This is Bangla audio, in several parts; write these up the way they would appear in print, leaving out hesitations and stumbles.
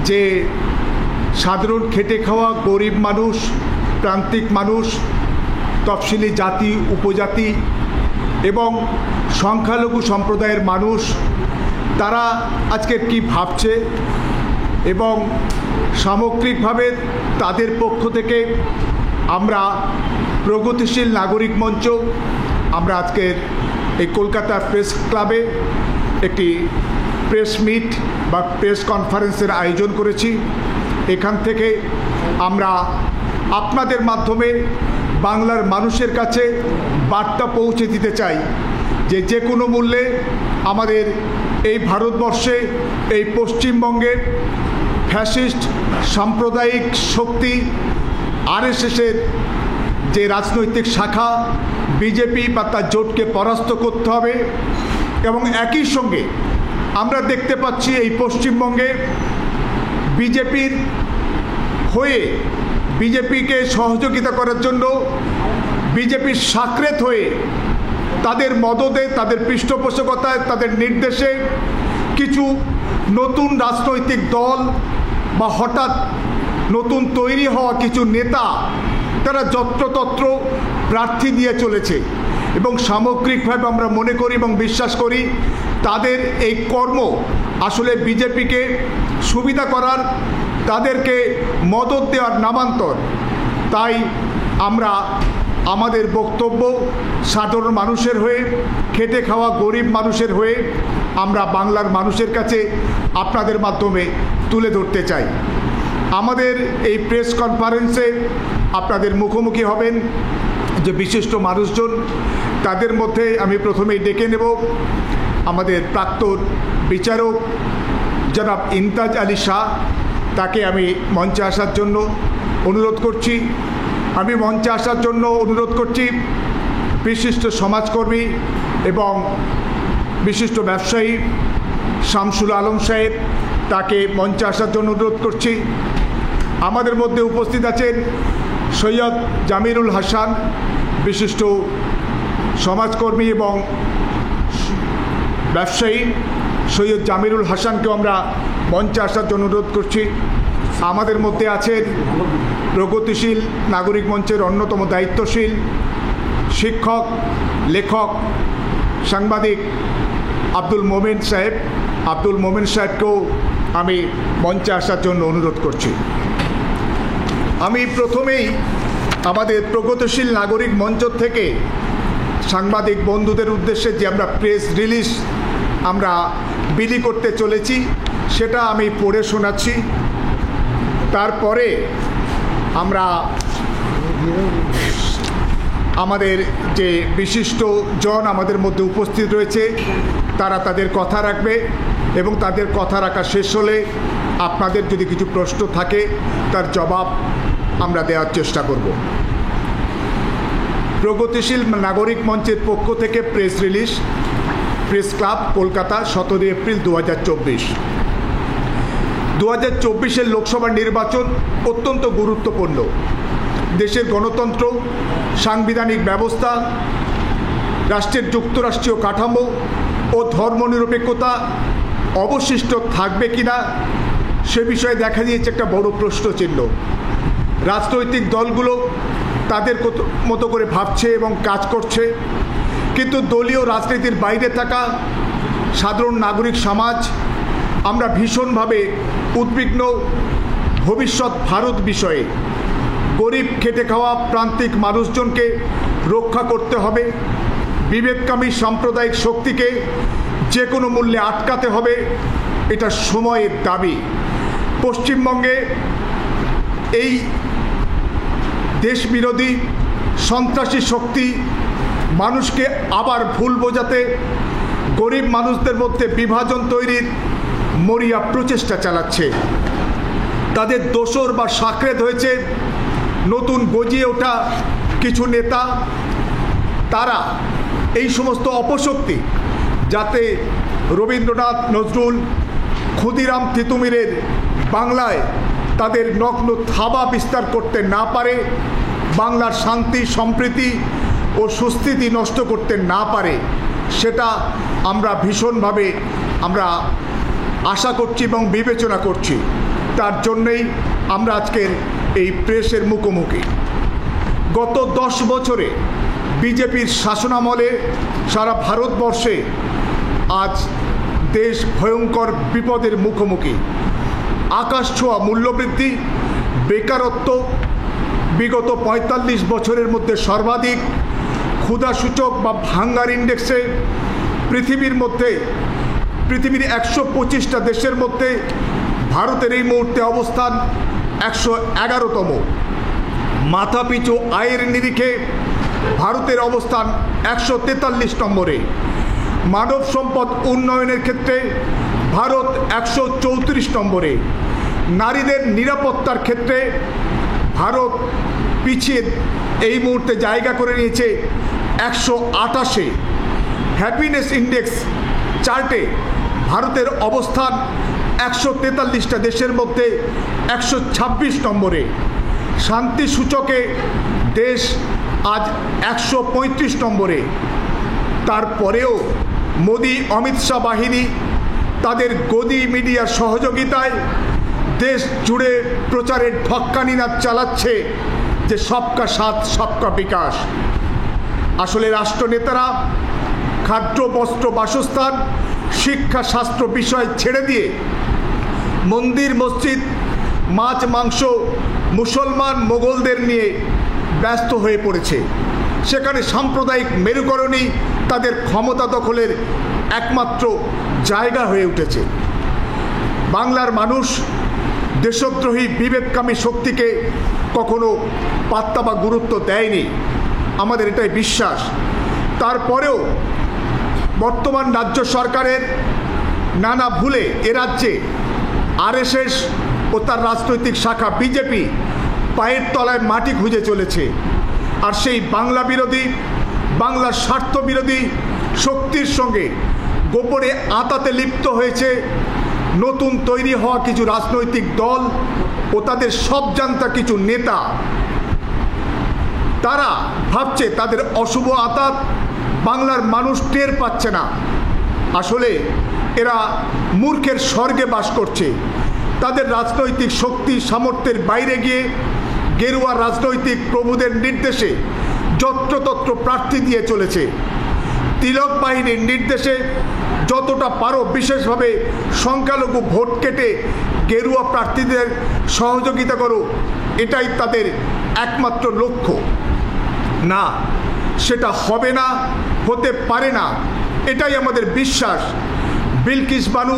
যে সাধারণ খেটে খাওয়া গরিব মানুষ, প্রান্তিক মানুষ, তফসিলি জাতি উপজাতি এবং সংখ্যালঘু সম্প্রদায়ের মানুষ তারা আজকে কি ভাবছে এবং সামগ্রিকভাবে তাদের পক্ষ থেকে আমরা প্রগতিশীল নাগরিক মঞ্চ আমরা আজকের এই কলকাতা প্রেস ক্লাবে একটি প্রেস মিট বা প্রেস কনফারেন্সের আয়োজন করেছি। এখান থেকে আমরা আপনাদের মাধ্যমে বাংলার মানুষের কাছে বার্তা পৌঁছে দিতে চাই যে যে কোনো মূল্যে আমাদের এই ভারতবর্ষে এই পশ্চিমবঙ্গের ফ্যাসিস্ট সাম্প্রদায়িক শক্তি আরএসএসের যে রাজনৈতিক শাখা বিজেপি বা তার জোটকে পরাস্ত করতে হবে। এবং একই সঙ্গে আমরা দেখতে পাচ্ছি এই পশ্চিমবঙ্গে বিজেপির হয়ে বিজেপিকে সহযোগিতা করার জন্য বিজেপির সাকরেত হয়ে তাদের মদদে তাদের পৃষ্ঠপোষকতায় তাদের নির্দেশে কিছু নতুন রাজনৈতিক দল বা হঠাৎ নতুন তৈরি হওয়া কিছু নেতা তারা যত্রতত্র প্রার্থী দিয়ে চলেছে এবং সামগ্রিকভাবে আমরা মনে করি এবং বিশ্বাস করি তাদের এই কর্ম আসলে বিজেপিকে সুবিধা করার, তাদেরকে মদত দেওয়ার নামান্তর। তাই আমরা আমাদের বক্তব্য সাধারণ মানুষের হয়ে, খেটে খাওয়া গরিব মানুষের হয়ে আমরা বাংলার মানুষের কাছে আপনাদের মাধ্যমে তুলে ধরতে চাই। আমাদের এই প্রেস কনফারেন্সে আপনাদের মুখোমুখি হবেন যে বিশিষ্ট মানুষজন, তাদের মধ্যে আমি প্রথমেই ডেকে নেব আমাদের প্রাক্তন বিচারক জনাব ইমতাজ আলী শাহ, তাকে আমি মঞ্চে আসার জন্য অনুরোধ করছি। আমি মঞ্চে আসার জন্য অনুরোধ করছি বিশিষ্ট সমাজকর্মী এবং বিশিষ্ট ব্যবসায়ী শামসুল আলম সাহেব, তাকে মঞ্চে আসার জন্য অনুরোধ করছি। আমাদের মধ্যে উপস্থিত আছেন সৈয়দ জামিরুল হাসান, বিশিষ্ট সমাজকর্মী এবং ব্যবসায়ী সৈয়দ জামিরুল হাসানকেও আমরা মঞ্চে আসার জন্য অনুরোধ করছি। আমাদের মধ্যে আছেন প্রগতিশীল নাগরিক মঞ্চের অন্যতম দায়িত্বশীল শিক্ষক, লেখক, সাংবাদিক আব্দুল মোমেন সাহেব। আব্দুল মোমেন সাহেবকেও আমি মঞ্চে আসার জন্য অনুরোধ করছি। আমি প্রথমেই আমাদের প্রগতিশীল নাগরিক মঞ্চ থেকে সাংবাদিক বন্ধুদের উদ্দেশ্যে যে আমরা প্রেস রিলিজ আমরা বিলি করতে চলেছি সেটা আমি পড়ে শোনাচ্ছি। তারপরে আমরা আমাদের যে বিশিষ্ট জন আমাদের মধ্যে উপস্থিত রয়েছে তারা তাদের কথা রাখবে এবং তাদের কথা রাখা শেষ হলে আপনাদের যদি কিছু প্রশ্ন থাকে তার জবাব আমরা দেওয়ার চেষ্টা করব। প্রগতিশীল নাগরিক মঞ্চের পক্ষ থেকে press release, press club Kolkata, 17 April 2024। 2024-এর লোকসভা নির্বাচন অত্যন্ত গুরুত্বপূর্ণ। দেশের গণতন্ত্র, সাংবিধানিক ব্যবস্থা, রাষ্ট্রের যুক্তরাষ্ট্রীয় কাঠামো ও ধর্মনিরপেক্ষতা অবশিষ্ট থাকবে কিনা সে বিষয়ে দেখা দিয়েছে একটা বড় প্রশ্নচিহ্ন। রাজনৈতিক দলগুলো তাদের মতো করে ভাবছে এবং কাজ করছে, কিন্তু দলীয় রাজনীতির বাইরে থাকা সাধারণ নাগরিক সমাজ আমরা ভীষণভাবে উদ্বিগ্ন ভবিষ্যৎ ভারত বিষয়ে। গরিব খেটে খাওয়া প্রান্তিক মানুষজনকে রক্ষা করতে হবে, বিভেদকামী সাম্প্রদায়িক শক্তিকে যে কোনো মূল্যে আটকাতে হবে, এটা সময়ের দাবি। পশ্চিমবঙ্গে এই দেশবিরোধী সন্ত্রাসী শক্তি মানুষকে আবার ভুল বোঝাতে, গরিব মানুষদের মধ্যে বিভাজন তৈরির মরিয়া প্রচেষ্টা চালাচ্ছে। তাদের দোসর বা সাকরেত হয়েছে নতুন গজিয়ে ওঠা কিছু নেতা। তারা এই সমস্ত অপশক্তি যাতে রবীন্দ্রনাথ, নজরুল, ক্ষুদিরাম তিতুমিরের বাংলায় তাদের নগ্ন থাবা বিস্তার করতে না পারে, বাংলার শান্তি, সম্প্রীতি ও সুস্থিতি নষ্ট করতে না পারে, সেটা আমরা ভীষণভাবে আমরা আশা করছি এবং বিবেচনা করছি। তার জন্যই আমরা আজকের এই প্রেসের মুখোমুখি। গত 10 বছরে বিজেপির শাসনামলে সারা ভারতবর্ষে আজ দেশ ভয়ঙ্কর বিপদের মুখোমুখি। আকাশ ছোঁয়া মূল্যবৃদ্ধি, বেকারত্ব বিগত 45 বছরের মধ্যে সর্বাধিক, ক্ষুধাসূচক বা হাঙ্গার ইন্ডেক্সে পৃথিবীর 125টা দেশের মধ্যে ভারতের এই মুহূর্তে অবস্থান 111তম। মাথাপিছু আয়ের নিরিখে ভারতের অবস্থান 143 নম্বরে। মানব সম্পদ উন্নয়নের ক্ষেত্রে ভারত 134 নম্বরে। নারীদের নিরাপত্তার ক্ষেত্রে ভারত পিছিয়ে এই মুহূর্তে জায়গা করে নিয়েছে 128-এ। হ্যাপিনেস ইন্ডেক্স চার্টে ভারতের অবস্থান 143টা দেশের মধ্যে 126 নম্বরে। শান্তি সূচকে দেশ আজ 135 নম্বরে। তারপরেও মোদি অমিত শাহ বাহিনী তাদের গদি মিডিয়ার সহযোগিতায় দেশ জুড়ে প্রচারের ঢক্কানি নাচ চালাচ্ছে যে সবকা সাথ সবকা বিকাশ। আসলে রাষ্ট্রনেতারা খাদ্য, বস্ত্র, বাসস্থান, শিক্ষা, স্বাস্থ্য বিষয় ছেড়ে দিয়ে মন্দির, মসজিদ, মাছ, মাংস, মুসলমান, মোগলদের নিয়ে ব্যস্ত হয়ে পড়েছে। সেখানে সাম্প্রদায়িক মেরুকরণই তাদের ক্ষমতা দখলের একমাত্র জায়গা হয়ে উঠেছে। বাংলার মানুষ দেশদ্রোহী বিভেদকামী শক্তিকে কখনো পাত্তা বা গুরুত্ব দেয়নি, আমাদের এটাই বিশ্বাস। তারপরেও বর্তমান রাজ্য সরকারের নানা ভুলে এ রাজ্যে আরএসএস ও তার রাজনৈতিক শাখা বিজেপি পায়ের তলায় মাটি খুঁজে চলেছে। আর সেই বাংলা বিরোধী, বাংলার স্বার্থ বিরোধী শক্তির সঙ্গে গোপনে আঁতাতে লিপ্ত হয়েছে নতুন তৈরি হওয়া কিছু রাজনৈতিক দল ও তাদের সবজান্তা কিছু নেতা। তারা ভাবছে তাদের অশুভ আঁতাত বাংলার মানুষ টের পাচ্ছে না। আসলে এরা মূর্খের স্বর্গে বাস করছে। তাদের রাজনৈতিক শক্তি সামর্থ্যের বাইরে গিয়ে গেরুয়া রাজনৈতিক প্রভুদের নির্দেশে যত্রতত্র প্রার্থী দিয়ে চলেছে। তিলক বাহিনীর নির্দেশে যতটা পারো বিশেষভাবে সংখ্যালঘু ভোট কেটে গেরুয়া প্রার্থীদের সহযোগিতা করো, এটাই তাদের একমাত্র লক্ষ্য। না, সেটা হবে না, হতে পারে না, এটাই আমাদের বিশ্বাস। বিলকিস বানু,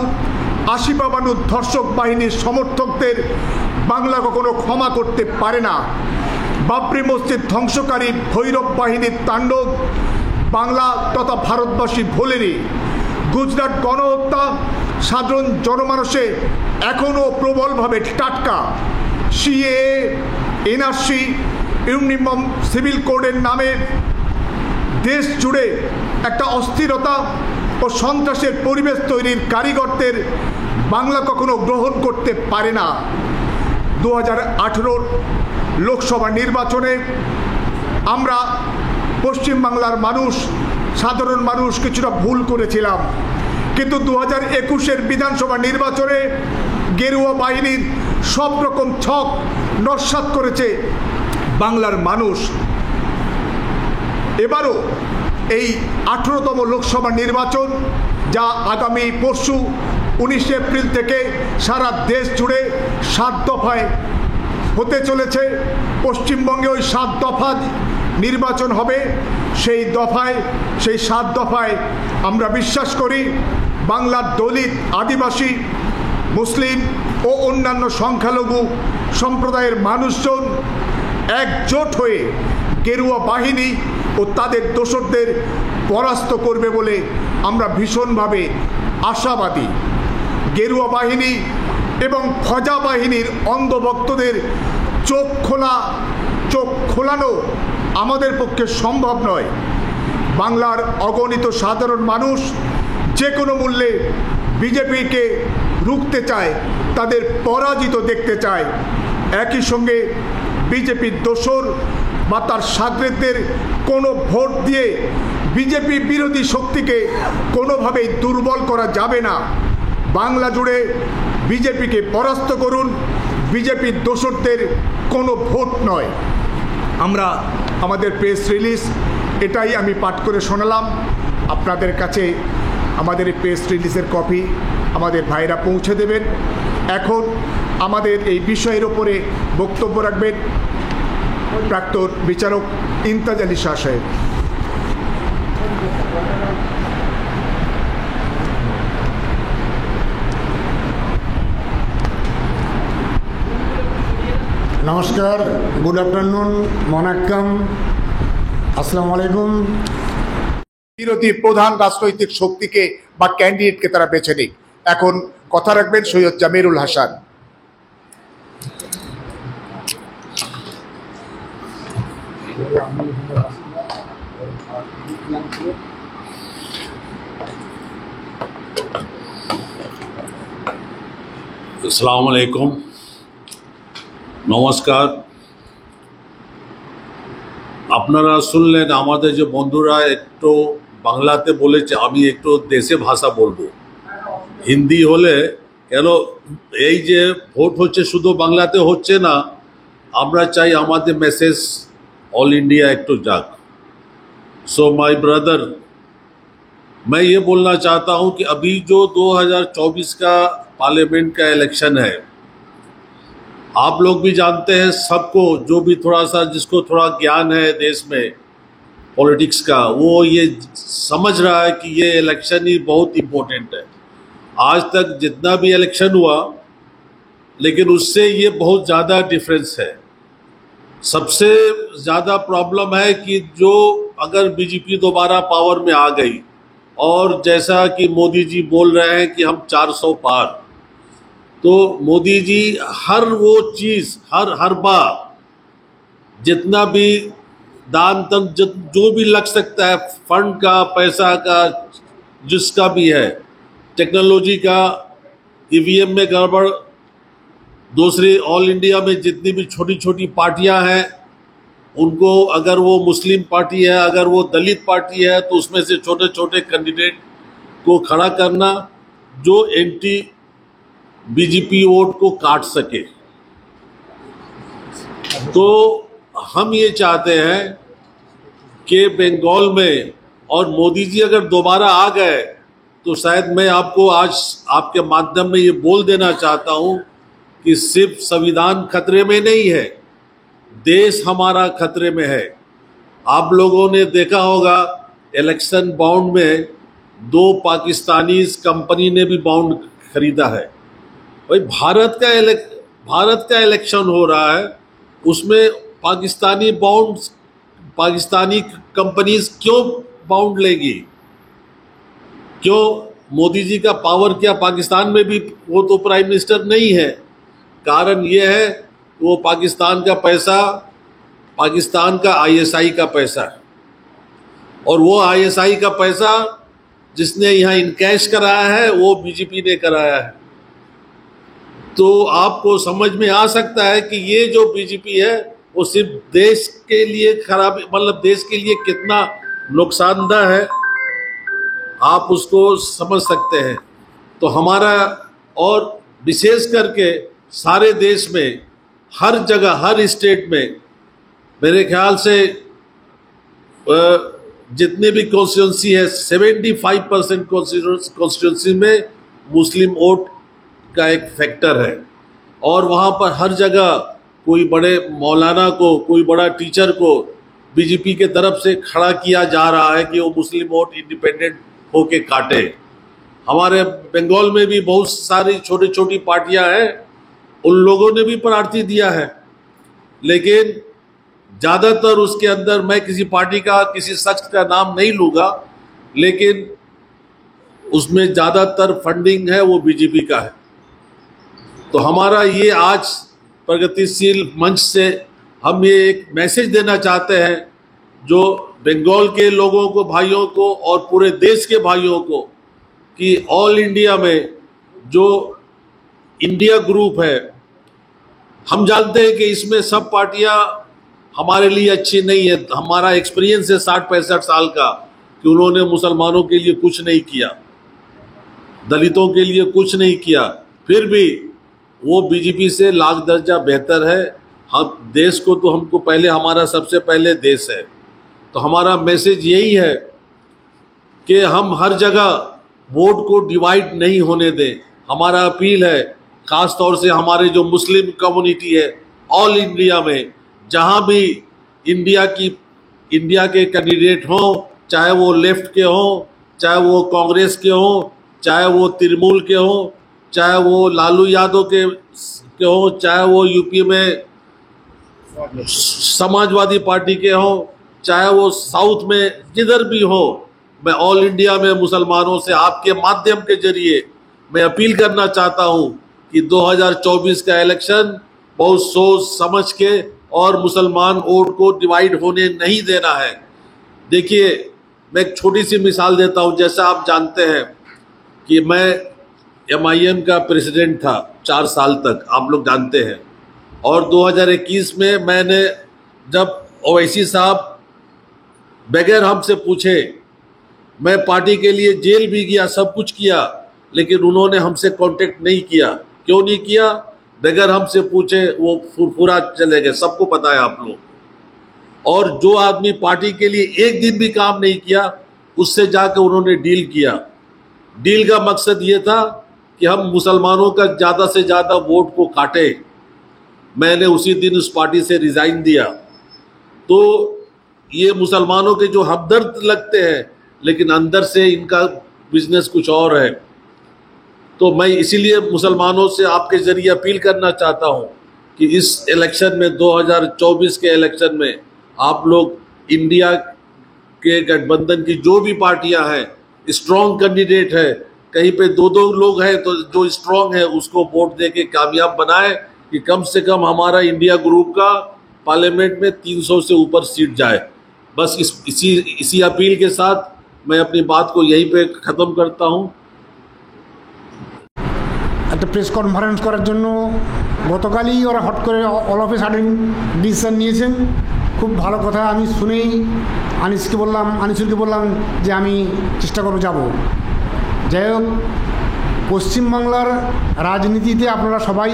আসিফা বানুর ধর্ষক বাহিনীর সমর্থকদের বাংলা কখনো ক্ষমা করতে পারে না। বাবরি মসজিদ ধ্বংসকারী ভৈরব বাহিনীর তাণ্ডব বাংলা তথা ভারতবাসী ভোলেনি। গুজরাট গণহত্যা সাধারণ জনমানসে এখনও প্রবলভাবে টাটকা। সিএএ, এনআরসি, ইউনিফর্ম সিভিল কোডের নামে দেশ জুড়ে একটা অস্থিরতা ও সন্ত্রাসের পরিবেশ তৈরির কারিগরদের বাংলা কখনো গ্রহণ করতে পারে না। 2018 লোকসভা নির্বাচনে আমরা পশ্চিমবাংলার মানুষ, সাধারণ মানুষ কিছুটা ভুল করেছিলাম, কিন্তু 2021-এর বিধানসভা নির্বাচনে গেরুয়া বাহিনীর সব রকম ছক নস্যাৎ করেছে বাংলার মানুষ। এবারও এই 18তম লোকসভা নির্বাচন, যা আগামী পরশু 19 এপ্রিল থেকে সারা দেশ জুড়ে 7 দফায় হতে চলেছে। পশ্চিমবঙ্গে ওই 7 দফা নির্বাচন হবে। সেই 7 দফায় আমরা বিশ্বাস করি বাংলার দলিত, আদিবাসী, মুসলিম ও অন্যান্য সংখ্যালঘু সম্প্রদায়ের মানুষজন একজোট হয়ে গেরুয়া বাহিনী ও তাদের দোসরদের পরাস্ত করবে বলে আমরা ভীষণভাবে আশাবাদী। গেরুয়া বাহিনী এবং ফজা বাহিনীর অন্ধভক্তদের চোখ খোলানো আমাদের পক্ষে সম্ভব নয়। বাংলার অগণিত সাধারণ মানুষ যে কোনো মূল্যে বিজেপিকে রুখতে চায়, তাদের পরাজিত দেখতে চায়। একই সঙ্গে বিজেপির দোসর বা তার সাগরেদদের কোনো ভোট দিয়ে বিজেপি বিরোধী শক্তিকে কোনোভাবেই দুর্বল করা যাবে না। বাংলা জুড়ে বিজেপিকে পরাস্ত করুন। বিজেপির দোসরদের কোনো ভোট নয়। আমরা আমাদের প্রেস রিলিজ এটাই আমি পাঠ করে শোনালাম। আপনাদের কাছে আমাদের এই প্রেস রিলিজের কপি আমাদের ভাইরা পৌঁছে দেবেন। এখন আমাদের এই বিষয়ের ওপরে বক্তব্য রাখবেন প্রাক্তন বিচারক ইমতাজ আলী শাহ সাহেব। নমস্কার, গুড আফটারনুন, মনাক্কাম, আসসালামু আলাইকুম। বিরোধী প্রধান রাজনৈতিক শক্তিকে বা ক্যান্ডিডেটকে তারা বেছে নিক। এখন কথা রাখবেন সৈয়দ জামিরুল হাসান। আসসালামু আলাইকুম, নমস্কার। আপনারা শুনলেন আমাদের যে বন্ধুরা একটু বাংলাতে বলেছে, আমি একটু দেশে ভাষা বলবো। হিন্দি হলে কেন, এই যে ভোট হচ্ছে শুধু বাংলাতে হচ্ছে না, আমরা চাই আমাদের मैसेज ऑल इंडिया একটু যাক। सो माय ब्रदर, मैं ये बोलना चाहता हूँ कि अभी जो 2024 का पार्लियामेंट का इलेक्शन है, आप लोग भी जानते हैं, सबको जो भी थोड़ा सा जिसको थोड़ा ज्ञान है देश में पॉलिटिक्स का, वो ये समझ रहा है कि ये इलेक्शन ही बहुत इम्पोर्टेंट है। आज तक जितना भी इलेक्शन हुआ, लेकिन उससे ये बहुत ज़्यादा डिफरेंस है। सबसे ज़्यादा प्रॉब्लम है कि जो अगर बीजेपी दोबारा पावर में आ गई और जैसा कि मोदी जी बोल रहे हैं कि हम 400 पार, तो मोदी जी हर वो चीज़ हर बार जितना भी दान तन जो भी लग सकता है, फंड का, पैसा का, जिसका भी है, टेक्नोलॉजी का, ईवीएम में गड़बड़, दूसरी ऑल इंडिया में जितनी भी छोटी छोटी पार्टियां हैं उनको, अगर वो मुस्लिम पार्टी है, अगर वो दलित पार्टी है, तो उसमें से छोटे छोटे कैंडिडेट को खड़ा करना जो एंटी बीजेपी वोट को काट सके। तो हम ये चाहते हैं कि बंगाल में, और मोदी जी अगर दोबारा आ गए तो शायद मैं आपको आज आपके माध्यम में ये बोल देना चाहता हूँ कि सिर्फ संविधान खतरे में नहीं है, देश हमारा खतरे में है। आप लोगों ने देखा होगा इलेक्शन बॉन्ड में 2 पाकिस्तानी कंपनी ने भी बॉन्ड खरीदा है। भाई भारत का इलेक्शन हो रहा है, उसमें पाकिस्तानी बॉन्ड्स, पाकिस्तानी कंपनीज क्यों बॉन्ड लेगी? क्यों? मोदी जी का पावर क्या पाकिस्तान में भी, वो तो प्राइम मिनिस्टर नहीं है। कारण ये है वो पाकिस्तान का पैसा, पाकिस्तान का आईएसआई का पैसा है, और वो आईएसआई का पैसा जिसने यहाँ इनकैश कराया है वो बीजेपी ने कराया है। तो आपको समझ में आ सकता है कि ये जो बीजेपी है वो सिर्फ देश के लिए खराब, मतलब देश के लिए कितना नुकसानदायक है, आप उसको समझ सकते हैं। तो हमारा, और विशेष करके सारे देश में, हर जगह, हर स्टेट में, मेरे ख्याल से जितने भी कॉन्स्टिट्यूंसी है, 75% कॉन्स्टिट्यूंसी में मुस्लिम वोट का एक फैक्टर है। और वहाँ पर हर जगह कोई बड़े मौलाना को, कोई बड़ा टीचर को बीजेपी के तरफ से खड़ा किया जा रहा है कि वो मुस्लिम वोट इंडिपेंडेंट होके काटे। हमारे बंगाल में भी बहुत सारी छोटी छोटी पार्टियां हैं, उन लोगों ने भी प्रार्थी दिया है, लेकिन ज़्यादातर उसके अंदर, मैं किसी पार्टी का, किसी शख्स का नाम नहीं लूँगा, लेकिन उसमें ज़्यादातर फंडिंग है वो बीजेपी का है। तो हमारा ये आज प्रगतिशील मंच से हम ये एक मैसेज देना चाहते हैं, जो बंगाल के लोगों को, भाइयों को, और पूरे देश के भाइयों को, कि ऑल इंडिया में जो इंडिया ग्रुप है, हम जानते हैं कि इसमें सब पार्टियां हमारे लिए अच्छी नहीं है। हमारा एक्सपीरियंस है 60-65 साल का कि उन्होंने मुसलमानों के लिए कुछ नहीं किया। दलितों के लिए कुछ नहीं किया, फिर भी वो बीजेपी से लाख दर्जा बेहतर है। हम देश को तो हमको पहले, हमारा सबसे पहले देश है, तो हमारा मैसेज यही है कि हम हर जगह वोट को डिवाइड नहीं होने दें। हमारा अपील है, खास तौर से हमारे जो मुस्लिम कम्युनिटी है ऑल इंडिया में, जहां भी इंडिया के कैंडिडेट हों, चाहे वो लेफ्ट के हों, चाहे वो कांग्रेस के हों, चाहे वो तृणमूल के हों, चाहे वो लालू यादव के हों, चाहे वो यूपी में समाजवादी पार्टी के हों, चाहे वो साउथ में जिधर भी हो, मैं ऑल इंडिया में मुसलमानों से आपके माध्यम के जरिए मैं अपील करना चाहता हूं कि 2024 का इलेक्शन बहुत सोच समझ के और मुसलमान वोट को डिवाइड होने नहीं देना है। देखिए, मैं एक छोटी सी मिसाल देता हूं। जैसा आप जानते हैं कि मैं MIM का प्रेसिडेंट था 4 साल तक, आप लोग जानते हैं, और 2021 में मैंने, जब ओवैसी साहब बगैर हमसे पूछे, मैं पार्टी के लिए जेल भी गया, सब कुछ किया, लेकिन उन्होंने हमसे कांटेक्ट नहीं किया। क्यों नहीं किया? बगैर हमसे पूछे वो फुरफुरा चले गए, सबको पता है आप लोग। और जो आदमी पार्टी के लिए एक दिन भी काम नहीं किया, उससे जाकर उन्होंने डील किया। डील का मकसद ये था कि हम मुसलमानों का ज़्यादा से ज़्यादा वोट को काटे। मैंने उसी दिन उस पार्टी से रिज़ाइन दिया। तो ये मुसलमानों के जो हमदर्द लगते हैं, लेकिन अंदर से इनका बिजनेस कुछ और है। तो मैं इसीलिए मुसलमानों से आपके ज़रिए अपील करना चाहता हूं कि इस इलेक्शन में, 2024 के इलेक्शन में, आप लोग इंडिया के गठबंधन की जो भी पार्टियां हैं, स्ट्रॉन्ग कैंडिडेट है, कहीं पे 2-2 लोग हैं तो जो स्ट्रॉन्ग है उसको वोट दे के कामयाब बनाए कि कम से कम हमारा इंडिया ग्रुप का पार्लियामेंट में 300 से ऊपर सीट जाए। बस इसी अपील के साथ मैं अपनी बात को यहीं पे ख़त्म करता हूँ। একটা প্রেস কনফারেন্স করার জন্য গতকালই ওরা হট করে all of a sudden decision নিয়েছেন। খুব ভালো কথা। আমি শুনেই আনিসুলকে বললাম যে আমি চেষ্টা করব যাব। যাই হোক, পশ্চিমবাংলার রাজনীতিতে আপনারা সবাই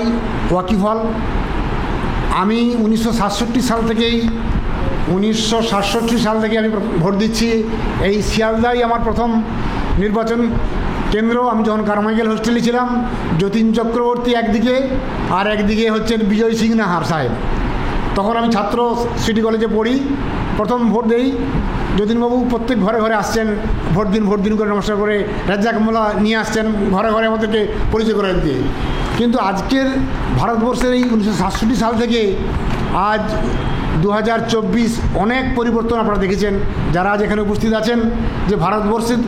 ওয়াকিবহাল। আমি 1967 সাল থেকে আমি ভোট দিচ্ছি। এই শিয়ালদাই আমার প্রথম নির্বাচন কেন্দ্র। আমি যখন কারমাইকেল হোস্টেলে ছিলাম, যতীন চক্রবর্তী একদিকে আর একদিকে হচ্ছেন বিজয় সিং নাহার সাহেব। তখন আমি ছাত্র সিটি কলেজে পড়ি, প্রথম ভোট দেই। যতীনবাবু প্রত্যেক ঘরে ঘরে আসছেন, ভোট দিন করে নমস্কার করে রাজ্জাক মোল্লা নিয়ে আসছেন ঘরে ঘরে আমাদেরকে পরিচয় করে দিতে। কিন্তু আজকের ভারতবর্ষের এই 1967 সাল থেকে আজ 2024 অনেক পরিবর্তন আপনারা দেখেছেন যারা আজ এখানে উপস্থিত আছেন। যে ভারতবর্ষের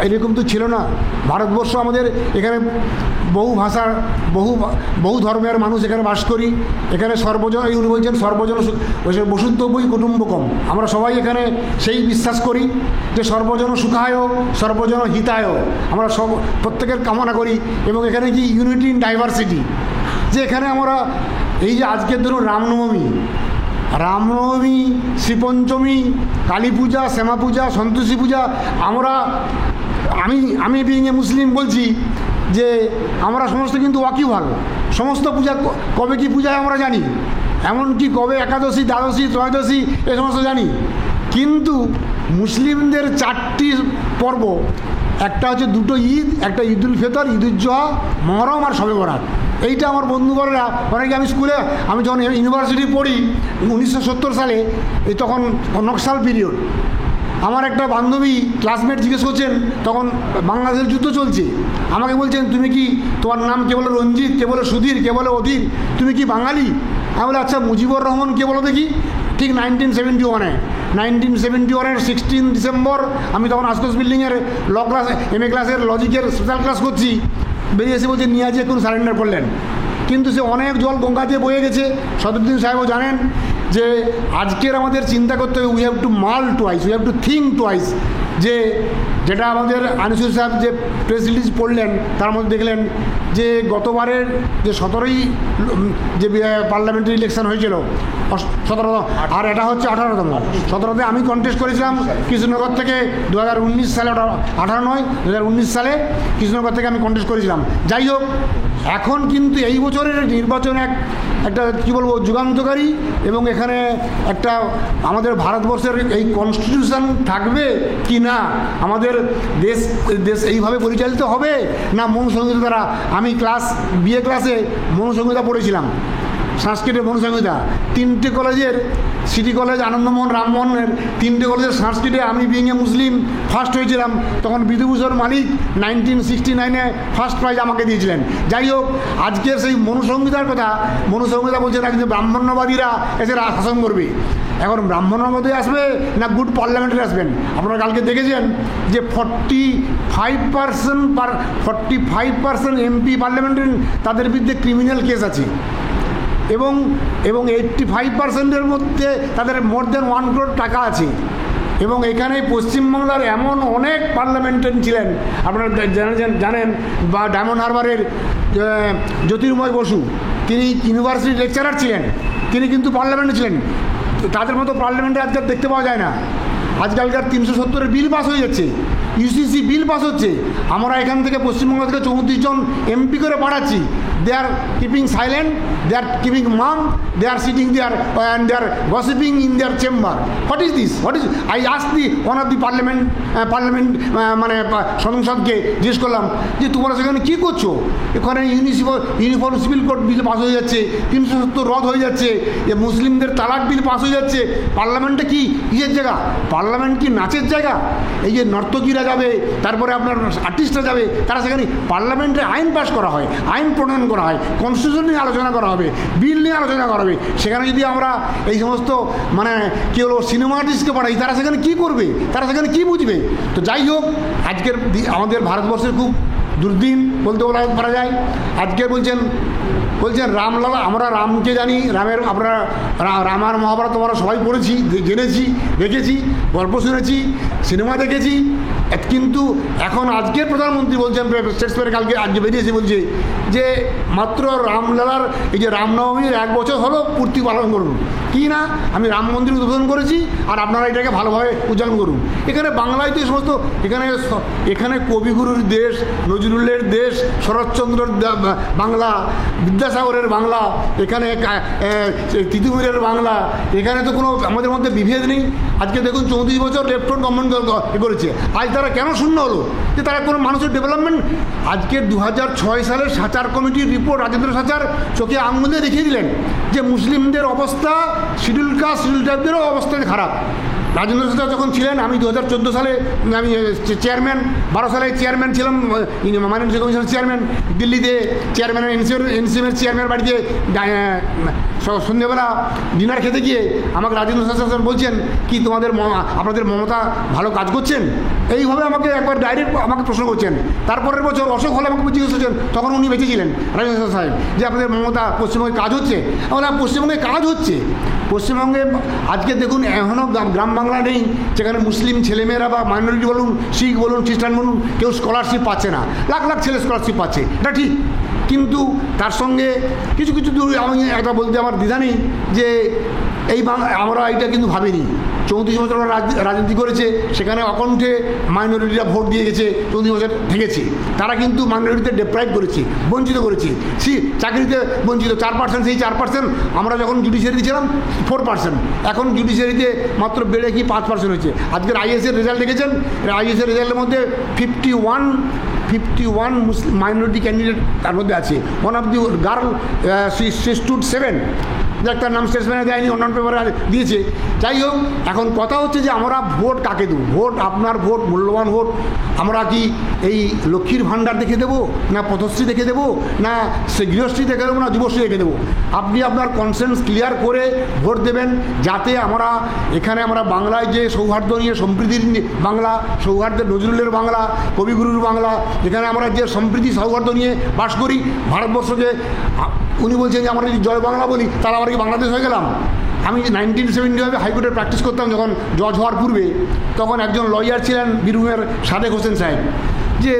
এরকম তো ছিল না। ভারতবর্ষ আমাদের এখানে বহু ভাষার বহু ধর্মের মানুষ এখানে বাস করি। এখানে উনি বলছেন সর্বজন বসুদ্ধবৈ কুটুম্বকম। আমরা সবাই এখানে সেই বিশ্বাস করি যে সর্বজন সুখায় সর্বজন হিতায়। আমরা প্রত্যেকের কামনা করি। এবং এখানে কি ইউনিটি ইন ডাইভার্সিটি, যে এখানে আমরা এই যে আজকের ধরুন রামনবমী, শ্রীপঞ্চমী, কালী পূজা, শ্যামা পূজা, সন্তোষী পূজা, আমি বিইং এ মুসলিম বলছি যে আমরা সমস্ত কিন্তু ওয়াকিবহাল। সমস্ত পূজা কবে কি পূজায় আমরা জানি, এমনকি কবে একাদশী, দ্বাদশী, ত্রয়োদশী এ সমস্ত জানি। কিন্তু মুসলিমদের 4টি পর্ব, একটা হচ্ছে 2টো ঈদ, একটা ঈদুল ফিতর, ঈদুল জুহা, মহরম আর শবে বরাত। এইটা আমার বন্ধুবরেরা অনেকে, আমি যখন ইউনিভার্সিটি পড়ি 1970 সালে, তখন নকশাল পিরিয়ড, আমার একটা বান্ধবী ক্লাসমেট জিজ্ঞেস করছেন, তখন বাংলাদেশের যুদ্ধ চলছে, আমাকে বলছেন তুমি কি, তোমার নাম কে বলে রঞ্জিত, কে বলে সুধীর, কে বলে অধীর, তুমি কি বাঙালি? আমি বলে আচ্ছা মুজিবুর রহমান কে বলো দেখি। ঠিক 1971 16 ডিসেম্বর আমি তখন আশকোষ বিল্ডিংয়ের ল ক্লাস, MA ক্লাসের লজিকের স্পেশাল ক্লাস করছি। বেরিয়ে এসে বলছে নিয়াজি এখন সারেন্ডার করলেন। কিন্তু সে অনেক জল গঙ্গা দিয়ে বয়ে গেছে। সদরুদ্দিন সাহেবও জানেন যে আজকের আমাদের চিন্তা করতে হবে, উই হ্যাভ টু মাল twice, we have to think twice. যে যেটা আমাদের আনিসুর সাহেব যে প্রেস রিলিজ পড়লেন তার মধ্যে দেখলেন যে গতবারের যে 17ই যে পার্লামেন্টারি ইলেকশন হয়েছিল 17, আর এটা হচ্ছে 18তম। 17তে আমি কন্টেস্ট করেছিলাম কৃষ্ণনগর থেকে 2019 সালে, 18 নয় 2019 সালে কৃষ্ণনগর থেকে আমি কন্টেস্ট করেছিলাম। যাই হোক, এখন কিন্তু এই বছরের নির্বাচন একটা কী বলবো যুগান্তকারী, এবং এখানে একটা আমাদের ভারতবর্ষের এই কনস্টিটিউশন থাকবে কি না, আমাদের দেশ এইভাবে পরিচালিত হবে না মনুসংহিতা দ্বারা। আমি বিএ ক্লাসে মনুসংহিতা পড়েছিলাম, সংস্কৃতের মনুসংহিতা। 3টে কলেজের, সিটি কলেজ, আনন্দমোহন, রামমোহনের 3টে কলেজের সংস্কৃতে আমি বিং এ মুসলিম ফার্স্ট হয়েছিলাম। তখন বিধুভূষণ মালিক 1969-এ ফার্স্ট প্রাইজ আমাকে দিয়েছিলেন। যাই হোক, আজকের সেই মনুসংহিতার কথা, মনুসংহিতা বলছে না কিন্তু ব্রাহ্মণ্যবাদীরা এসে শাসন করবে। এখন ব্রাহ্মণ্যবাদী আসবে না গুড পার্লামেন্টারি আসবেন? আপনারা কালকে দেখেছেন যে 45% এমপি পার্লামেন্টারি তাদের বিরুদ্ধে ক্রিমিনাল কেস আছে, এবং 85%-এর মধ্যে তাদের মোর দেন 1 crore টাকা আছে। এবং এখানে পশ্চিমবাংলার এমন অনেক পার্লামেন্টারি ছিলেন, আপনারা জানেন বা ডায়মন্ড হারবারের জ্যোতির্ময় বসু, তিনি ইউনিভার্সিটি লেকচারার ছিলেন, তিনি কিন্তু পার্লামেন্টে ছিলেন। তাদের মতো পার্লামেন্টে আজকাল দেখতে পাওয়া যায় না। আজকালকার 370-এর বিল পাস হয়ে যাচ্ছে, ইউসিসি বিল পাস হচ্ছে। আমরা এখান থেকে পশ্চিমবঙ্গ থেকে 34 জন এমপি করে পাঠাচ্ছি। They are keeping silent, they are keeping mum, they are sitting there and they are gossiping in their chamber. What is this? I ask the one of the parliament মানে সংসদকে জিজ্ঞেস করলাম যে তোমরা সেখানে কী করছো? এখানে uniform civil code bill pass হয়ে যাচ্ছে, 370 রদ হয়ে যাচ্ছে, মুসলিমদের তালাক বিল পাস হয়ে যাচ্ছে। পার্লামেন্টে কি কিসের জায়গা? পার্লামেন্ট কি নাচের জায়গা? এই যে নর্তকীরা যাবে, তারপরে আপনার আর্টিস্টরা যাবে, তারা সেখানে পার্লামেন্টে আইন পাস করা হয়, আইন প্রণয়ন করা হয়, কনস্টিটিউশন নিয়ে আলোচনা করা হবে, বিল নিয়ে আলোচনা করা হবে। সেখানে যদি আমরা এই সমস্ত মানে কী হলো সিনেমা আর্টিস্টকে পাঠাই, তারা সেখানে কী করবে? তারা সেখানে কী বুঝবে? তো যাই হোক, আজকের আমাদের ভারতবর্ষের খুব দুর্দিন বলতে পারা যায়। আজকে বলছেন রামলালা, আমরা রামকে জানি, রামের আপনারা রামায়ণ মহাভারত আমরা সবাই পড়েছি, জেনেছি, দেখেছি, গল্প শুনেছি, সিনেমা দেখেছি। কিন্তু এখন আজকের প্রধানমন্ত্রী বলছেন, শেক্সপিয়ার কালকে আজকে বেরিয়েছে, বলছে যে মাত্র রামলালার এই যে রামনবমীর 1 বছর হলো পূর্তি পালন করুন। কি না, আমি রাম মন্দির উদ্বোধন করেছি আর আপনারা এটাকে ভালোভাবে উদযাপন করুন। এখানে বাংলায় তো সমস্ত, এখানে কবিগুরুর দেশ, নজরুলের দেশ, শরৎচন্দ্রের বাংলা, বিদ্যাসাগরের বাংলা, এখানে তিতুমিরের বাংলা, এখানে তো কোনো আমাদের মধ্যে বিভেদ নেই। আজকে দেখুন 34 বছর লেফট গভর্নমেন্ট করেছে, আজ তারা কেন শূন্য হলো? যে তারা কোনো মানুষের ডেভেলপমেন্ট, আজকে 2006 সালের সাচার কমিটির রিপোর্ট রাজেন্দ্র সাচার চোখে আঙুলে দেখিয়ে দিলেন যে মুসলিমদের অবস্থা, শিডিউল কাস্ট শিডিউল ট্রাইবদেরও অবস্থা খারাপ। রাজেন্দ্র সাচার যখন ছিলেন, আমি 2014 সালে আমি চেয়ারম্যান, 12 সালে চেয়ারম্যান ছিলাম, মাইনরিটি কমিশনের চেয়ারম্যান, দিল্লিতে চেয়ারম্যানের এনসিএমের চেয়ারম্যান বাড়িতে সন্ধ্যেবেলা ডিনার খেতে গিয়ে আমাকে রাজেন্দ্র সাচার বলছেন কি আপনাদের মমতা ভালো কাজ করছেন? এইভাবে আমাকে একবার ডাইরেক্ট আমাকে প্রশ্ন করছেন। তারপরের বছর অশোক হলে আমাকে জিজ্ঞেস করছেন, তখন উনি বেঁচে ছিলেন রাজেন্দ্র সাহেব, যে আপনাদের মমতা পশ্চিমবঙ্গে কাজ হচ্ছে? আমরা পশ্চিমবঙ্গে কাজ হচ্ছে। পশ্চিমবঙ্গে আজকে দেখুন এখনও গ্রাম বাংলা নেই যেখানে মুসলিম ছেলেমেয়েরা বা মাইনরিটি বলুন, শিখ বলুন, খ্রিস্টান বলুন, কেউ স্কলারশিপ পাচ্ছে না। লাখ লাখ ছেলে স্কলারশিপ পাচ্ছে, এটা ঠিক। কিন্তু তার সঙ্গে কিছু দূর আমি একটা বলতে আমার দ্বিধা নেই যে আমরা এটা কিন্তু ভাবিনি। 34 বছর রাজনীতি করেছে, সেখানে অকণ্ঠে মাইনরিটিরা ভোট দিয়ে গেছে, 34 বছর থেকেছে। তারা কিন্তু মাইনরিটিতে ডেপ্রাইভ করেছে, বঞ্চিত করেছে, চাকরিতে বঞ্চিত 4%, সেই 4% আমরা যখন জুডিশিয়ারিতে ছিলাম 4%, এখন জুডিশিয়ারিতে মাত্র বেড়ে কি 5% হয়েছে। আজকের আইএসের রেজাল্ট দেখেছেন, আইএসের রেজাল্টের মধ্যে 51 মুসলিম মাইনরিটি ক্যান্ডিডেট তার মধ্যে আছে। One of the girl she stood 7, যার নাম স্টেটসম্যানে দেয়নি, অন্যান্য পেপারে দিয়েছে। যাই হোক, এখন কথা হচ্ছে যে আমরা ভোট কাকে দেবো? ভোট, আপনার ভোট মূল্যবান ভোট। আমরা কি এই লক্ষ্মীর ভাণ্ডার দেখে দেবো, না পথশ্রী দেখে দেবো, না সে গৃহশ্রী দেখে দেবো, না যুবশ্রী দেখে দেবো? আপনি আপনার কনসেন্স ক্লিয়ার করে ভোট দেবেন, যাতে আমরা বাংলায় যে সৌহার্দ্য নিয়ে, সম্প্রীতির বাংলা, সৌহার্দ্যের নজরুলের বাংলা, কবিগুরুর বাংলা, যেখানে আমরা যে সম্প্রীতি সৌহার্দ্য নিয়ে বাস করি ভারতবর্ষকে। উনি বলছেন যে আমরা যদি জয় বাংলা বলি তাহলে আমরা কি বাংলাদেশ হয়ে গেলাম? আমি 1975 হাইকোর্টে প্র্যাকটিস করতাম যখন জজ হওয়ার পূর্বে, তখন একজন লয়ার ছিলেন বীরভূমের সাদেক হোসেন সাহেব, যে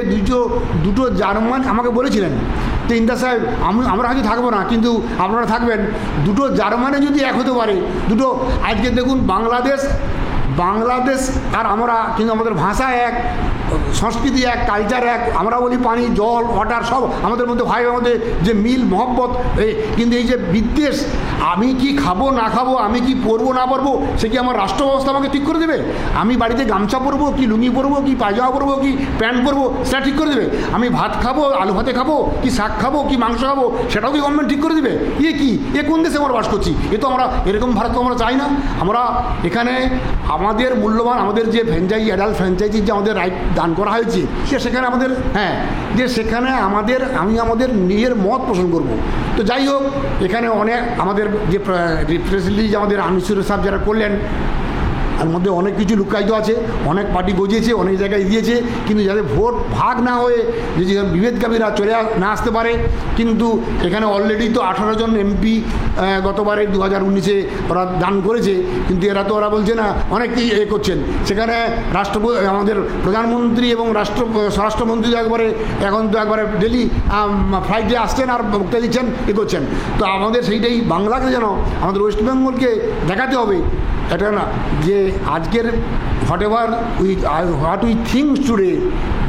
দুটো জার্মান আমাকে বলেছিলেন যে ইন্দাস সাহেব আমরা হয়তো থাকবো না, কিন্তু আপনারা থাকবেন, দুটো জার্মানে যদি এক হতে পারে, দুটো আজকে দেখুন বাংলাদেশ আর আমরা, কিন্তু আমাদের ভাষা এক, সংস্কৃতি এক, কালচার এক, আমরা বলি পানি জল ওয়াটার সব আমাদের মধ্যে ভাইয়ের মধ্যে যে মিল মহব্বত, কিন্তু এই যে বিদ্বেষ, আমি কি খাবো না খাবো, আমি কি পরবো না পরবো, সে কি আমার রাষ্ট্র ব্যবস্থা আমাকে ঠিক করে দেবে? আমি বাড়িতে গামছা পরবো কি লুঙ্গি পরবো কি পায়জামা পরবো কি প্যান্ট পরবো, সেটা ঠিক করে দেবে? আমি ভাত খাবো আলু ভাতে খাবো কি শাক খাবো কি মাংস খাবো, সেটাও কি গভর্নমেন্ট ঠিক করে দেবে? এ কোন দেশে আমরা বাস করছি? তো আমরা এরকম ভারত আমরা চাই না। আমরা এখানে আমাদের মূল্যবান, আমাদের যে ফ্র্যাঞ্চাইজি, অ্যাডাল্ট ফ্র্যাঞ্চাইজির যে আমাদের রাইট দান করা হয়েছে, সেখানে আমাদের সেখানে আমি আমাদের নিজের মত পোষণ করব। তো যাই হোক, এখানে অনেক আমাদের যে রিপ্রেজেন্টেটিভ আমাদের আনিসুর সাহেব যারা করলেন, তার মধ্যে অনেক কিছু লুকায়িত আছে, অনেক পার্টি গজিয়েছে, অনেক জায়গায় দিয়েছে, কিন্তু যাতে ভোট ভাগ না হয়ে যদি বিভেদকামীরা চলে না আসতে পারে। কিন্তু এখানে অলরেডি তো 18 জন এমপি গতবারে 2019-এ ওরা দান করেছে, কিন্তু এরা তো ওরা বলছে না, অনেক কি করছেন। সেখানে আমাদের প্রধানমন্ত্রী এবং স্বরাষ্ট্রমন্ত্রী এখন তো একবারে ডেলি ফ্লাইটে আসছেন আর বক্তৃতা দিচ্ছেন, করছেন। তো আমাদের সেইটাই বাংলাকে যেন আমাদের ওয়েস্ট বেঙ্গলকে দেখাতে হবে, এটা না যে আজকের what we thinks today,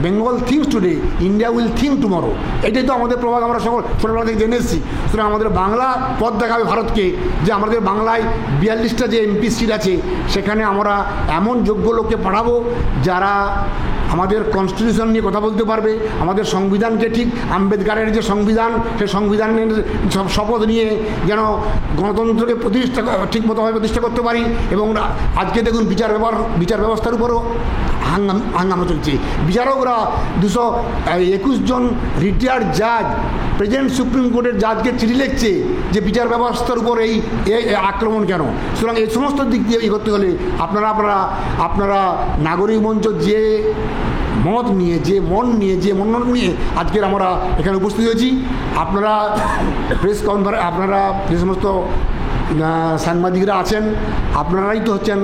Bengal thinks today, India will think tomorrow. এটাই তো আমাদের প্রভাব, আমরা সকল ছোটোবেলা থেকে জেনে এসেছি। সুতরাং আমাদের বাংলা পথ দেখাবে ভারতকে, যে আমাদের বাংলায় 42টা যে এমপি সিট আছে, সেখানে আমরা এমন যোগ্য লোককে পাঠাবো যারা আমাদের কনস্টিটিউশন নিয়ে কথা বলতে পারবে, আমাদের সংবিধানকে ঠিক আম্বেদকারের যে সংবিধান, সেই সংবিধানের শপথ নিয়ে যেন গণতন্ত্রকে ঠিকমতোভাবে প্রতিষ্ঠা করতে পারি। এবং আজকে দেখুন বিচার ব্যবস্থার উপরও হাঙ্গামা চলছে। বিচারকরা 221 জন রিটায়ার্ড জাজ প্রেজেন্ট সুপ্রিম কোর্টের জাজকে চিঠি লিখছে যে বিচার ব্যবস্থার উপর এই আক্রমণ কেন। সুতরাং এই সমস্ত দিক দিয়ে করতে হলে আপনারা নাগরিক মঞ্চ যে মত নিয়ে, যে মন নিয়ে, যে মনোনয়ন নিয়ে আজকের আমরা এখানে উপস্থিত হয়েছি, আপনারা যে সমস্ত সাংবাদিকরা আছেন, আপনারাই তো হচ্ছেন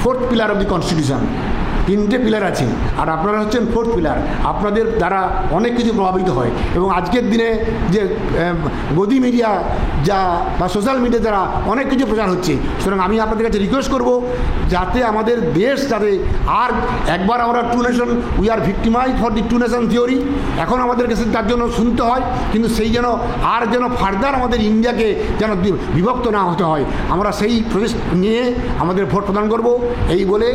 4th pillar of the constitution. 3টে পিলার আছে, আর আপনারা হচ্ছেন 4th পিলার। আপনাদের দ্বারা অনেক কিছু প্রভাবিত হয়, এবং আজকের দিনে যে গদি মিডিয়া বা সোশ্যাল মিডিয়া দ্বারা অনেক কিছু প্রচার হচ্ছে। সুতরাং আমি আপনাদের কাছে রিকোয়েস্ট করব, যাতে আমাদের দেশ যাতে আর একবার আমরা 2 nation, we are victimise for the 2 nation theory, এখন আমাদেরকে তার জন্য শুনতে হয়, কিন্তু সেই যেন ফার্দার আমাদের ইন্ডিয়াকে যেন বিভক্ত না হতে হয়, আমরা সেই প্রচেষ নিয়ে আমাদের ভোট প্রদান করব। এই বলে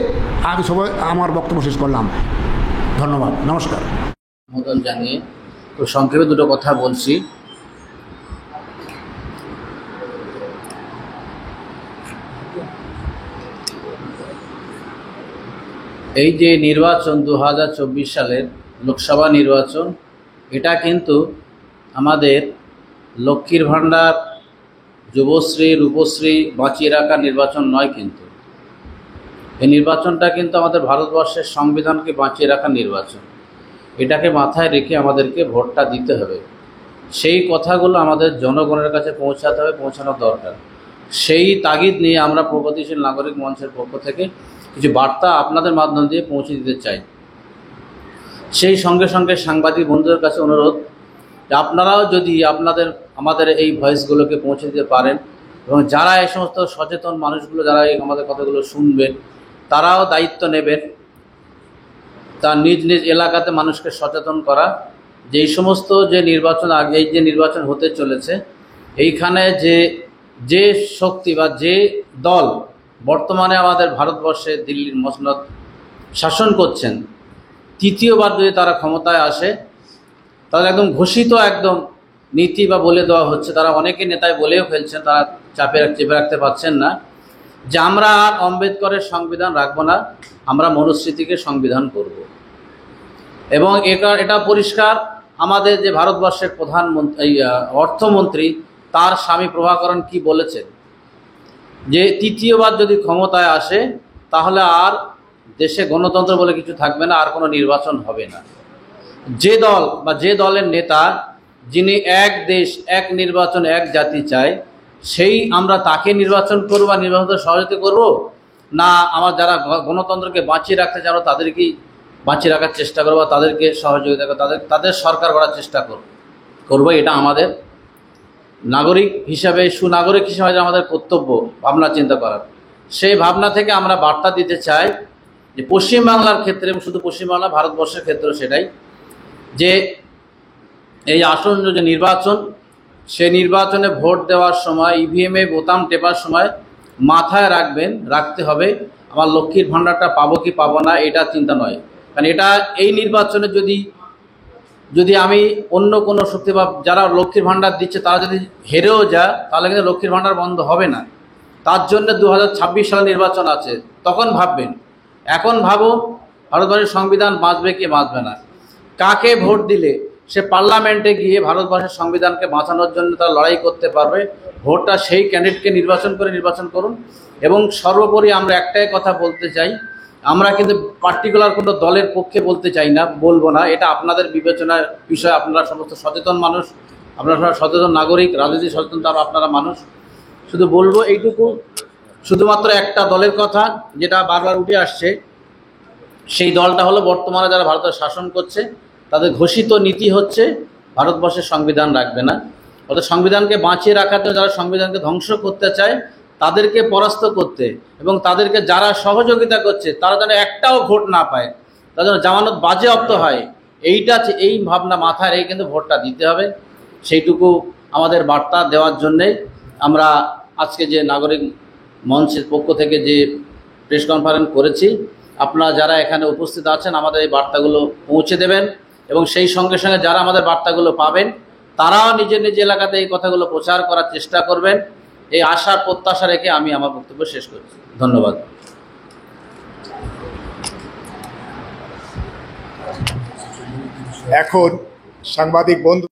আমি সবাই আমার বক্তব্য শেষ করলাম। ধন্যবাদ, নমস্কার। অনুমোদন জানিয়ে তো সংক্ষেপে দুটো কথা বলছি। এই যে নির্বাচন 2024 সালের লোকসভা নির্বাচন, এটা কিন্তু আমাদের লক্ষ্মীর ভাণ্ডার, যুবশ্রী, রূপশ্রী বাঁচিয়ে রাখার নির্বাচন নয়। কিন্তু এই নির্বাচনটা কিন্তু আমাদের ভারতবর্ষের সংবিধানকে বাঁচিয়ে রাখার নির্বাচন। এটাকে মাথায় রেখে আমাদেরকে ভোটটা দিতে হবে। সেই কথাগুলো আমাদের জনগণের কাছে পৌঁছানো দরকার। সেই তাগিদ নিয়ে আমরা প্রগতিশীল নাগরিক মঞ্চের পক্ষ থেকে কিছু বার্তা আপনাদের মাধ্যম দিয়ে পৌঁছে দিতে চাই। সেই সঙ্গে সঙ্গে সাংবাদিক বন্ধুদের কাছে অনুরোধ, আপনারাও যদি আমাদের এই ভয়েসগুলোকে পৌঁছে দিতে পারেন, এবং যারা এই সমস্ত সচেতন মানুষগুলো যারা আমাদের কথাগুলো শুনবেন, তারাও দায়িত্ব নেবেন তার নিজ নিজ এলাকাতে মানুষকে সচেতন করা, যে এই সমস্ত যে নির্বাচন এই যে নির্বাচন হতে চলেছে, এইখানে যে শক্তি বা যে দল বর্তমানে আমাদের ভারতবর্ষে দিল্লির মসনদ শাসন করছেন, তৃতীয়বার যদি তারা ক্ষমতায় আসে, তাদের একদম ঘোষিত একদম নীতি বা বলে দেওয়া হচ্ছে, তারা অনেকে নেতায় বলেও ফেলছেন, তারা চেপে রাখতে পারছেন না, যে আমরা আর আম্বেদকরের সংবিধান রাখবো না, আমরা মনুস্মৃতিকে সংবিধান করব। এবং এটা পরিষ্কার, আমাদের যে ভারতবর্ষের প্রধানমন্ত্রী অর্থমন্ত্রী, তার স্বামী প্রভাকরণ কি বলেছেন, যে তৃতীয়বার যদি ক্ষমতায় আসে তাহলে আর দেশে গণতন্ত্র বলে কিছু থাকবে না, আর কোনো নির্বাচন হবে না। যে দল বা যে দলের নেতা যিনি এক দেশ এক নির্বাচন এক জাতি চায়, সেই আমরা তাকে নির্বাচন করব বা নির্বাচনে সহযোগিতা করব, না আমার যারা গণতন্ত্রকে বাঁচিয়ে রাখতে চায় আমরা তাদেরকেই বাঁচিয়ে রাখার চেষ্টা করবো, তাদেরকে সহযোগিতা করবো, তাদের সরকার করার চেষ্টা করবো। এটা আমাদের নাগরিক হিসাবে, সুনাগরিক হিসাবে আমাদের কর্তব্য ভাবনা চিন্তা করার। সেই ভাবনা থেকে আমরা বার্তা দিতে চাই যে পশ্চিমবাংলার ক্ষেত্রে, এবং শুধু পশ্চিমবাংলা, ভারতবর্ষের ক্ষেত্রেও সেটাই, যে এই আসন্ন যে নির্বাচন, সেই নির্বাচনে ভোট দেওয়ার সময় ইভিএমে বোতাম টেপার সময় মাথায় রাখতে হবে আমার লক্ষ্মীর ভাণ্ডারটা পাবো কি পাবো না, এটা চিন্তা নয়। কারণ এটা এই নির্বাচনে যদি আমি অন্য কোনো শক্তি বা যারা লক্ষ্মীর ভাণ্ডার দিচ্ছে তারা যদি হেরেও যায়, তাহলে কিন্তু লক্ষ্মীর ভাণ্ডার বন্ধ হবে না। তার জন্য 2026 সালে নির্বাচন আছে, তখন ভাববেন। এখন ভাবো ভারতবর্ষের সংবিধান বাঁচবে কি বাঁচবে না, কাকে ভোট দিলে সে পার্লামেন্টে গিয়ে ভারতবর্ষের সংবিধানকে বাঁচানোর জন্য তারা লড়াই করতে পারবে। ভোটটা সেই ক্যান্ডিডেটকে নির্বাচন করুন। এবং সর্বোপরি আমরা একটাই কথা বলতে চাই, আমরা কিন্তু পার্টিকুলার কোনো দলের পক্ষে বলতে চাই না, বলবো না, এটা আপনাদের বিবেচনার বিষয়। আপনারা সমস্ত সচেতন মানুষ, আপনারা সচেতন নাগরিক, রাজনীতি সচেতন আপনারা মানুষ। শুধু বলবো এইটুকু, শুধুমাত্র একটা দলের কথা যেটা বারবার উঠে আসছে, সেই দলটা হলো বর্তমানে যারা ভারতের শাসন করছে, তাদের ঘোষিত নীতি হচ্ছে ভারতবর্ষের সংবিধান রাখবে না। অর্থাৎ সংবিধানকে বাঁচিয়ে রাখার জন্য যারা সংবিধানকে ধ্বংস করতে চায় তাদেরকে পরাস্ত করতে, এবং তাদেরকে যারা সহযোগিতা করছে তারা যেন একটাও ভোট না পায়, তার জন্য জামানত বাজেয়াপ্ত হয়, এই ভাবনা মাথায় রেখে কিন্তু ভোটটা দিতে হবে। সেইটুকু আমাদের বার্তা দেওয়ার জন্যে আমরা আজকে যে নাগরিক মঞ্চের পক্ষ থেকে যে প্রেস কনফারেন্স করেছি, আপনারা যারা এখানে উপস্থিত আছেন আমাদের এই বার্তাগুলো পৌঁছে দেবেন, এবং সেই সঙ্গে সঙ্গে যারা আমাদের বার্তাগুলো পাবেন তারাও নিজের এলাকাতে এই কথাগুলো প্রচার করার চেষ্টা করবেন। এই আশা প্রত্যাশা রেখে আমি আমার বক্তব্য শেষ করছি। ধন্যবাদ। এখন সাংবাদিক বন্ধু